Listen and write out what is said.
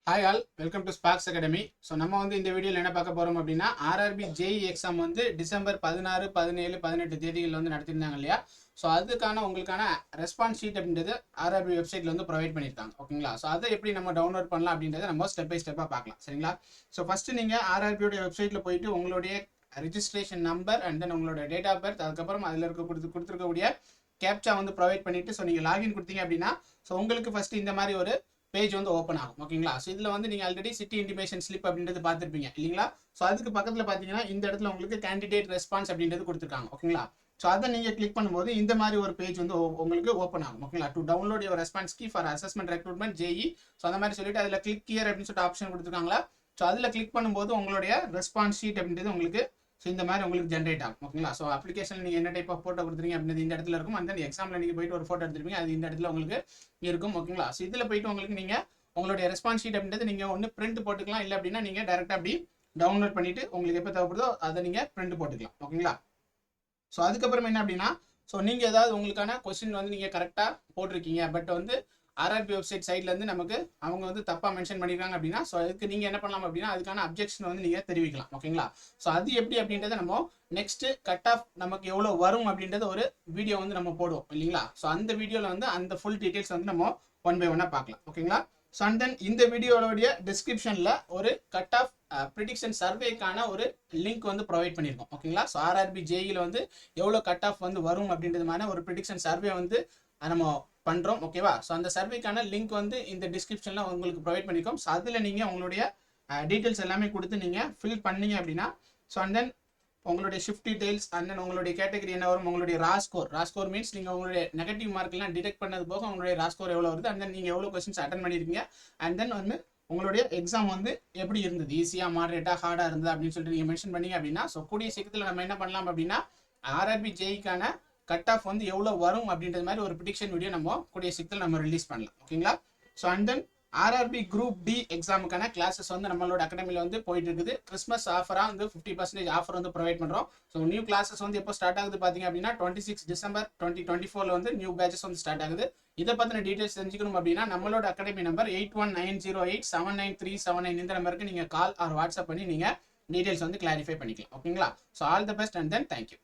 Hi all, welcome to Sparks academy. So நம்ம வந்து இந்த வீடியோவில் என்ன பார்க்க போகிறோம் அப்படின்னா, ஆர்ஆர்பி ஜேஇ எக்ஸாம் வந்து டிசம்பர் 16, 17, 18 தேதிகளில் வந்து நடத்திருந்தாங்க இல்லையா? ஸோ அதுக்கான உங்களுக்கான ரெஸ்பான்ஸ் ஷீட் அப்படின்றது ஆர்ஆர்பி வெப்சைட்டில் வந்து ப்ரொவைட் பண்ணியிருக்காங்க. ஓகேங்களா? ஸோ அதை எப்படி நம்ம டவுன்லோட் பண்ணலாம் அப்படின்றத நம்ம ஸ்டெப் பை ஸ்டெப்பாக பார்க்கலாம். சரிங்களா? ஸோ ஃபஸ்ட்டு நீங்கள் ஆர்ஆர்பியோடைய வெப்சைட்டில் போயிட்டு உங்களுடைய ரிஜிஸ்ட்ரேஷன் நம்பர் அண்ட் தென் உங்களோட டேட் ஆஃப் பர்த், அதுக்கப்புறம் அதில் கொடுத்துருக்கக்கூடிய கேப்சா வந்து ப்ரொவைட் பண்ணிவிட்டு ஸோ நீங்கள் லாகின் கொடுத்தீங்க அப்படின்னா ஸோ உங்களுக்கு ஃபஸ்ட்டு இந்த மாதிரி ஒரு பேஜ் வந்து ஓப்பன் ஆகும். ஓகேங்களா? ஸோ இதில் வந்து நீங்கள் ஆல்ரெடி சிட்டி இன்டிமேஷன் ஸ்லிப் அப்படின்றது பார்த்துருப்பீங்க இல்லைங்களா? ஸோ அதுக்கு பக்கத்தில் பார்த்தீங்கன்னா இந்த இடத்துல உங்களுக்கு கேண்டிடேட் ரெஸ்பான்ஸ் அப்படின்றது கொடுத்துருக்காங்க. ஓகேங்களா? ஸோ அதை நீங்கள் கிளிக் பண்ணும்போது இந்த மாதிரி ஒரு பேஜ் வந்து உங்களுக்கு ஓப்பன் ஆகும். ஓகேங்களா? To download your response key for assessment recruitment JE. So அந்த மாதிரி சொல்லிட்டு அதில் கிளிக் ஹியர் அப்படின்னு சொல்லிட்டு ஆப்ஷன் கொடுத்துருக்காங்களா? ஸோ அதில் கிளிக் பண்ணும்போது உங்களுடைய ரெஸ்பான்ஸ் ஷீட் அப்படின்றது உங்களுக்கு ஸோ இந்த மாதிரி உங்களுக்கு ஜென்ரேட் ஆகும். ஓகேங்களா? ஸோ அப்ளிகேஷன் நீங்கள் என்ன டைப் ஆஃப் ஃபோட்டோ கொடுத்துருங்க அப்படின்றது இந்த இடத்துல இருக்கும். அந்த எக்ஸாமில் நீங்கள் போயிட்டு ஒரு ஃபோட்டோ எடுத்துருப்பீங்க, அது இந்த இடத்துல உங்களுக்கு இருக்கும். ஓகேங்களா? ஸோ இதில் போயிட்டு உங்களுக்கு நீங்கள் உங்களுடைய ரெஸ்பான்ஸ் ஷீட் அப்படின்றது நீங்கள் ஒன்று பிரிண்ட் போட்டுக்கலாம், இல்லை அப்படின்னா நீங்கள் டேரெக்டாக அப்படி டவுன்லோட் பண்ணிவிட்டு உங்களுக்கு எப்போ தேவைப்படுதோ அதை நீங்கள் பிரிண்ட் போட்டுக்கலாம். ஓகேங்களா? ஸோ அதுக்கப்புறம் என்ன அப்படின்னா, ஸோ நீங்கள் ஏதாவது உங்களுக்கான கொஸ்டின் வந்து நீங்கள் கரெக்டாக போட்டிருக்கீங்க, பட் வந்து ஆர்ஆர்பி வெப்சைட் சைட்லேருந்து நமக்கு அவங்க வந்து தப்பாக மென்ஷன் பண்ணியிருக்காங்க அப்படின்னா ஸோ அதுக்கு நீங்கள் என்ன பண்ணலாம் அப்படின்னா அதுக்கான அப்ஜெக்ஷன் வந்து நீங்கள் தெரிவிக்கலாம். ஓகேங்களா? ஸோ அது எப்படி அப்படின்றத நம்ம நெக்ஸ்ட் கட் ஆஃப் நமக்கு எவ்வளோ வரும் அப்படின்றத ஒரு வீடியோ வந்து நம்ம போடுவோம் இல்லைங்களா? ஸோ அந்த வீடியோவில் வந்து அந்த ஃபுல் டீட்டெயில்ஸ் வந்து நம்ம ஒன் பை ஒன்னாக பார்க்கலாம். ஓகேங்களா? ஸோ அண்ட் தென் இந்த வீடியோடைய டிஸ்கிரிப்ஷனில் ஒரு கட் ஆஃப் ப்ரிடிக்ஷன் சர்வேக்கான ஒரு லிங்க் வந்து ப்ரொவைட் பண்ணியிருக்கோம். ஓகேங்களா? ஸோ ஆர்ஆர்பி ஜேஇயில் வந்து எவ்வளோ கட் ஆஃப் வந்து வரும் அப்படின்றது மாதிரி ஒரு ப்ரிடிக்ஷன் சர்வே வந்து நம்ம பண்ணுறோம். ஓகேவா? ஸோ அந்த சர்வேக்கான லிங்க் வந்து இந்த டிஸ்கிரிப்ஷனில் உங்களுக்கு ப்ரொவைட் பண்ணியிருக்கோம். ஸோ அதில் நீங்கள் உங்களுடைய டீட்டெயில்ஸ் எல்லாமே கொடுத்து நீங்கள் ஃபில் பண்ணீங்க அப்படின்னா ஸோ அண்ட் தென் உங்களுடைய ஷிஃப்ட் டீடைல்ஸ் அண்ட் தென் உங்களுடைய கேட்டகரி என்ன வரும், உங்களுடைய ராஸ்கோர் மீன்ஸ் நீங்கள் உங்களுடைய நெகட்டிவ் மார்க்லாம் டிடெக்ட் பண்ணது போக உங்களுடைய ராஸ்கோர் எவ்வளோ வருது, அண்ட் தென் நீங்கள் எவ்வளோ கொஸ்டின்ஸ் அட்டன் பண்ணியிருக்கீங்க, அண்ட் தென் வந்து உங்களுடைய எக்ஸாம் வந்து எப்படி இருந்தது, ஈஸியாக மாடரேட்டாக ஹார்டாக இருந்தது அப்படின்னு சொல்லிட்டு நீங்கள் மென்ஷன் பண்ணீங்க அப்படின்னா ஸோ கூடிய சீக்கிரத்தில் நம்ம என்ன பண்ணலாம் அப்படின்னா ஆர்ஆர்பி ஜேஇக்கான கட் ஆஃப் வந்து எவ்வளோ வரும் அப்படின்றது மாதிரி ஒரு ப்ரிடிக்ஷன் வீடியோ நம்ம கூடிய சீக்கிரத்தில் நம்ம ரிலீஸ் பண்ணலாம். ஓகேங்களா? So and then RRB group D எக்ஸாமுக்கான கிளாஸஸ் வந்து நம்மளோட அகாடமியில் வந்து போயிட்டு இருக்குது. கிறிஸ்மஸ் ஆஃபராக வந்து 50% ஆஃபர் வந்து ப்ரொவைட் பண்ணுறோம். ஸோ நியூ கிளாஸஸ் வந்து எப்போ ஸ்டார்ட் ஆகுது பார்த்தீங்க அப்படின்னா 26 டிசம்பர் 2024 வந்து நியூ பேச்சஸ் வந்து ஸ்டார்ட் ஆகுது. இதை பற்றின டீட்டெயில்ஸ் தெரிஞ்சுக்கணும் அப்படின்னா நம்மளோட அகாடமி நம்பர் 8190879379 இந்த நம்பருக்கு நீங்கள் கால் ஆர் வாட்ஸ்அப் பண்ணி நீங்கள் டீட்டெயில்ஸ் வந்து கிளாரிஃபை பண்ணிக்கலாம். ஓகேங்களா? So all the best and then thank you.